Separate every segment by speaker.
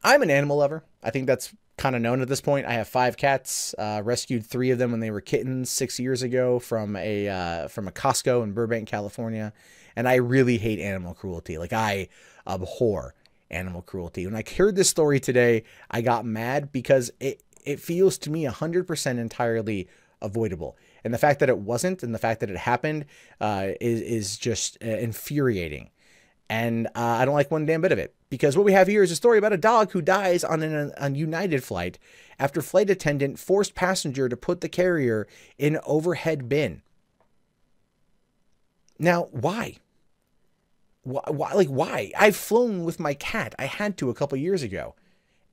Speaker 1: I'm an animal lover. I think that's kind of known at this point. I have 5 cats. Rescued 3 of them when they were kittens 6 years ago from a Costco in Burbank, California. And I really hate animal cruelty. Like, I abhor animal cruelty. When I heard this story today, I got mad because it feels to me 100% entirely avoidable. And the fact that it wasn't, and the fact that it happened, is just infuriating. And I don't like one damn bit of it, because what we have here is a story about a dog who dies on a United flight after flight attendant forced passenger to put the carrier in overhead bin. Now, why? Why? Like, why? I've flown with my cat. I had to a couple years ago.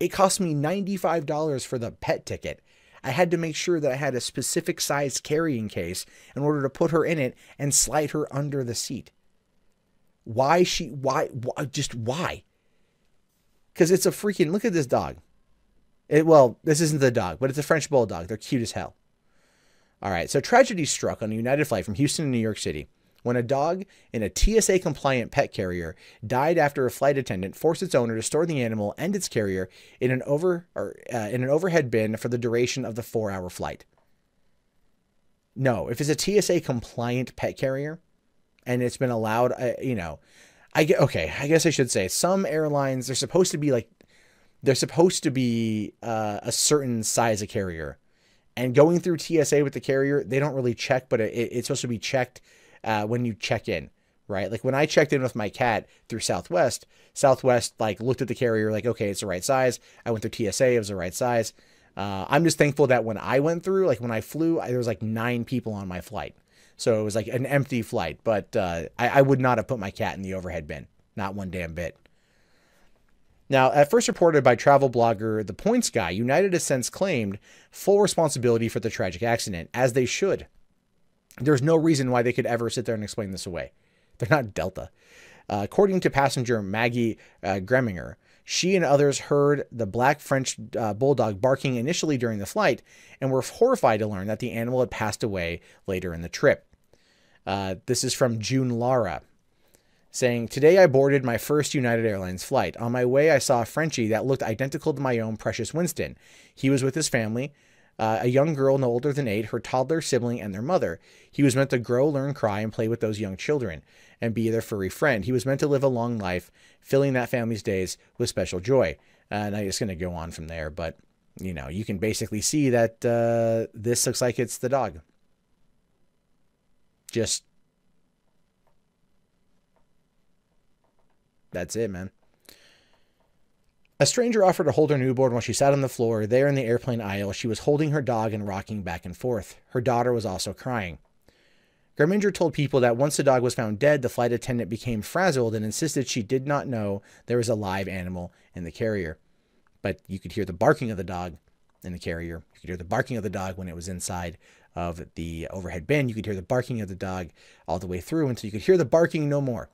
Speaker 1: It cost me $95 for the pet ticket. I had to make sure that I had a specific size carrying case in order to put her in it and slide her under the seat. Why? Just why? Because it's a freaking, look at this dog. Well, this isn't the dog, but it's a French bulldog. They're cute as hell. All right, so tragedy struck on a United flight from Houston to New York City when a dog in a TSA-compliant pet carrier died after a flight attendant forced its owner to store the animal and its carrier in an overhead bin for the duration of the 4-hour flight. No, if it's a TSA-compliant pet carrier and it's been allowed, I guess I should say some airlines, they're supposed to be a certain size of carrier. And going through TSA with the carrier, they don't really check, but it's supposed to be checked when you check in, right? Like when I checked in with my cat through Southwest like looked at the carrier like, okay, it's the right size. I went through TSA, it was the right size. I'm just thankful that when I went through, like when I flew, there was like 9 people on my flight. So it was like an empty flight, but I would not have put my cat in the overhead bin. Not one damn bit. Now, at first reported by travel blogger The Points Guy, United has since claimed full responsibility for the tragic accident, as they should. There's no reason why they could ever sit there and explain this away. They're not Delta. According to passenger Maggie Greminger, she and others heard the black French bulldog barking initially during the flight and were horrified to learn that the animal had passed away later in the trip. This is from June Lara, saying, "Today I boarded my first United Airlines flight. On my way, I saw a Frenchie that looked identical to my own precious Winston. He was with his family, a young girl no older than 8, her toddler sibling, and their mother. He was meant to grow, learn, cry, and play with those young children, and be their furry friend. He was meant to live a long life, filling that family's days with special joy." And I'm just going to go on from there, but, you can basically see that this looks like it's the dog. Just, that's it, man. A stranger offered to hold her newborn while she sat on the floor. There in the airplane aisle, she was holding her dog and rocking back and forth. Her daughter was also crying. Greminger told People that once the dog was found dead, the flight attendant became frazzled and insisted she did not know there was a live animal in the carrier. But you could hear the barking of the dog in the carrier. You could hear the barking of the dog when it was inside of the overhead bin. You could hear the barking of the dog all the way through until you could hear the barking no more.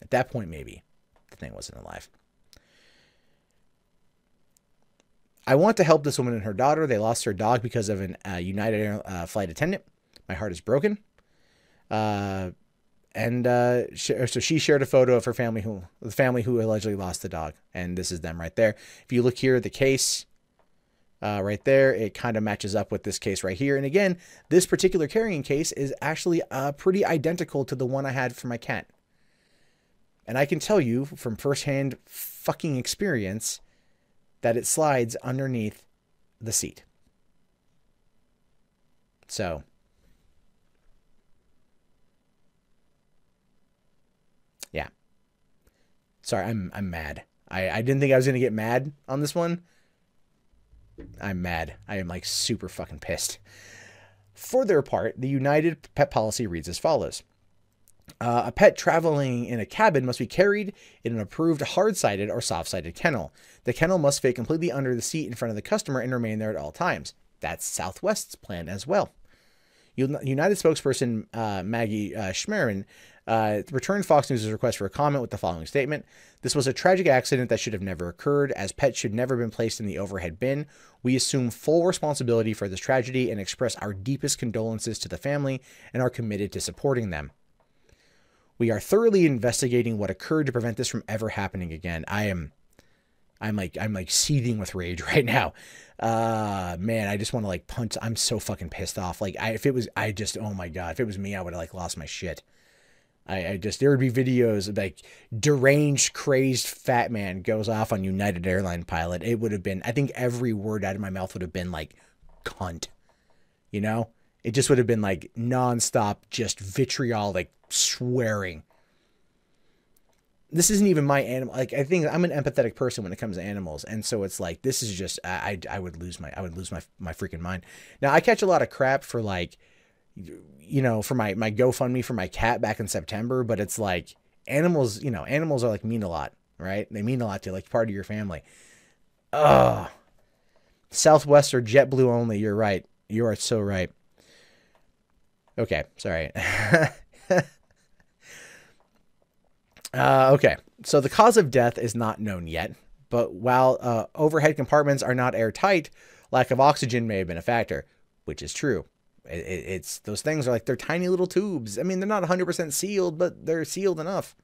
Speaker 1: At that point, maybe the thing wasn't alive. I want to help this woman and her daughter. They lost their dog because of a United flight attendant. My heart is broken. So she shared a photo of the family who allegedly lost the dog. And this is them right there. If you look here, the case right there, it kind of matches up with this case right here. And again, this particular carrying case is actually pretty identical to the one I had for my cat. And I can tell you from firsthand fucking experience that it slides underneath the seat. So, yeah. Sorry, I'm mad. I didn't think I was going to get mad on this one. I'm mad. I am like super fucking pissed. For their part, the United pet policy reads as follows. A pet traveling in a cabin must be carried in an approved hard-sided or soft-sided kennel. The kennel must fit completely under the seat in front of the customer and remain there at all times. That's Southwest's plan as well. United spokesperson Maggie Schmerin returned Fox News' request for a comment with the following statement. "This was a tragic accident that should have never occurred, as pets should never have been placed in the overhead bin. We assume full responsibility for this tragedy and express our deepest condolences to the family and are committed to supporting them. We are thoroughly investigating what occurred to prevent this from ever happening again. I'm like seething with rage right now. Man, I just want to like punch. I'm so fucking pissed off. Like oh my God, if it was me, I would have like lost my shit. There would be videos of like deranged, crazed fat man goes off on United Airlines pilot. It would have been, I think every word out of my mouth would have been like cunt, you know? It just would have been like nonstop, just vitriolic swearing. This isn't even my animal. Like, I think I'm an empathetic person when it comes to animals. And so it's like, this is just, I would lose my freaking mind. Now I catch a lot of crap for like, you know, for my GoFundMe for my cat back in September, but it's like animals, you know, animals are like mean a lot, right? They mean a lot to you, like part of your family. Ugh. Southwest or JetBlue only. You're right. You are so right. Okay. Sorry. Okay. So the cause of death is not known yet, but while overhead compartments are not airtight, lack of oxygen may have been a factor, which is true. It's those things are like, they're tiny little tubes. I mean, they're not 100% sealed, but they're sealed enough.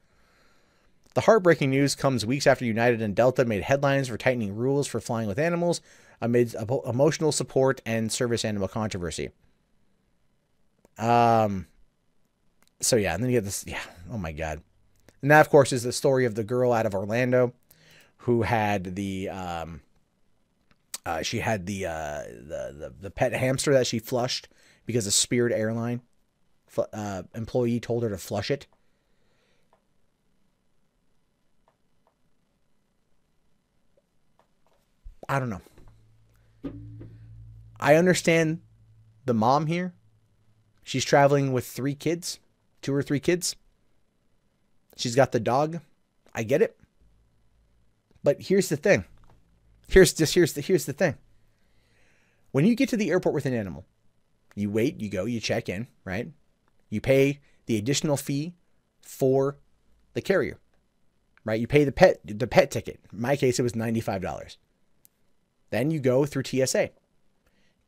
Speaker 1: The heartbreaking news comes weeks after United and Delta made headlines for tightening rules for flying with animals amid emotional support and service animal controversy. So yeah, and then you get this, yeah, oh my God. And that, of course, is the story of the girl out of Orlando who had the she had the pet hamster that she flushed because a Spirit airline employee told her to flush it. I don't know. I understand the mom here. She's traveling with 3 kids, 2 or 3 kids. She's got the dog. I get it. But here's the thing. Here's the thing. When you get to the airport with an animal, you wait, you go, you check in, right? You pay the additional fee for the carrier, right? You pay the pet ticket. In my case, it was $95. Then you go through TSA.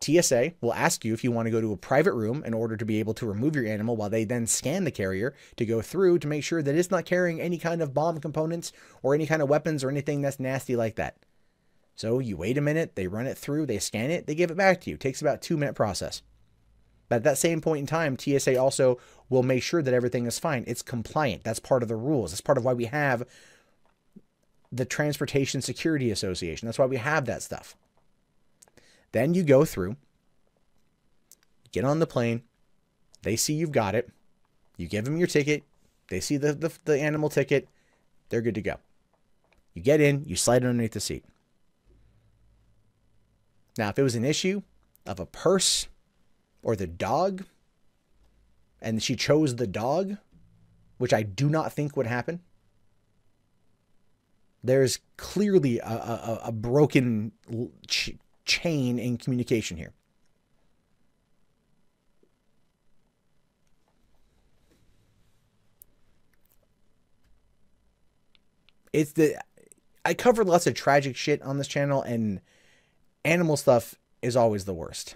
Speaker 1: TSA will ask you if you want to go to a private room in order to be able to remove your animal, while they then scan the carrier to go through to make sure that it's not carrying any kind of bomb components or any kind of weapons or anything that's nasty like that. So you wait a minute, they run it through, they scan it, they give it back to you. It takes about a 2-minute process. But at that same point in time, TSA also will make sure that everything is fine. It's compliant. That's part of the rules. That's part of why we have the Transportation Security Association. That's why we have that stuff. Then you go through, get on the plane, they see you've got it, you give them your ticket, they see the animal ticket, they're good to go. You get in, you slide it underneath the seat. Now, if it was an issue of a purse or the dog, and she chose the dog, which I do not think would happen, there's clearly a broken chain in communication here. I covered lots of tragic shit on this channel, and animal stuff is always the worst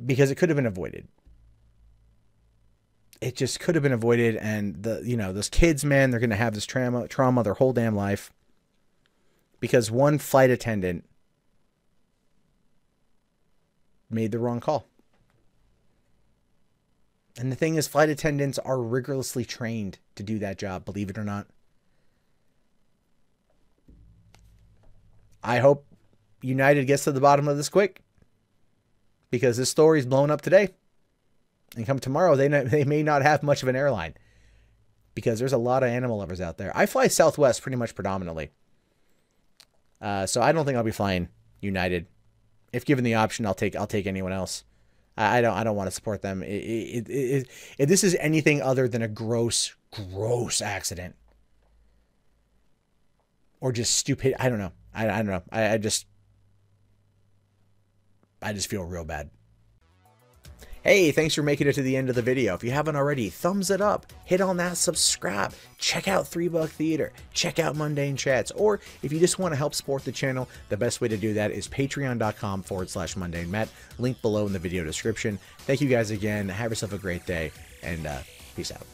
Speaker 1: because it could have been avoided. It just could have been avoided, and those kids, man, they're going to have this trauma their whole damn life because one flight attendant made the wrong call. And the thing is, flight attendants are rigorously trained to do that job, believe it or not. I hope United gets to the bottom of this quick, because this story's blown up today. And come tomorrow, they may not have much of an airline, because there's a lot of animal lovers out there. I fly Southwest pretty much predominantly. So I don't think I'll be flying United. If given the option, I'll take anyone else. I don't want to support them. If this is anything other than a gross accident or just stupid, I don't know. I don't know. I just feel real bad. Hey, thanks for making it to the end of the video. If you haven't already, thumbs it up, hit on that subscribe, check out 3 Buck Theater, check out Mundane Chats, or if you just want to help support the channel, the best way to do that is patreon.com/mundanematt, link below in the video description. Thank you guys again. Have yourself a great day, and peace out.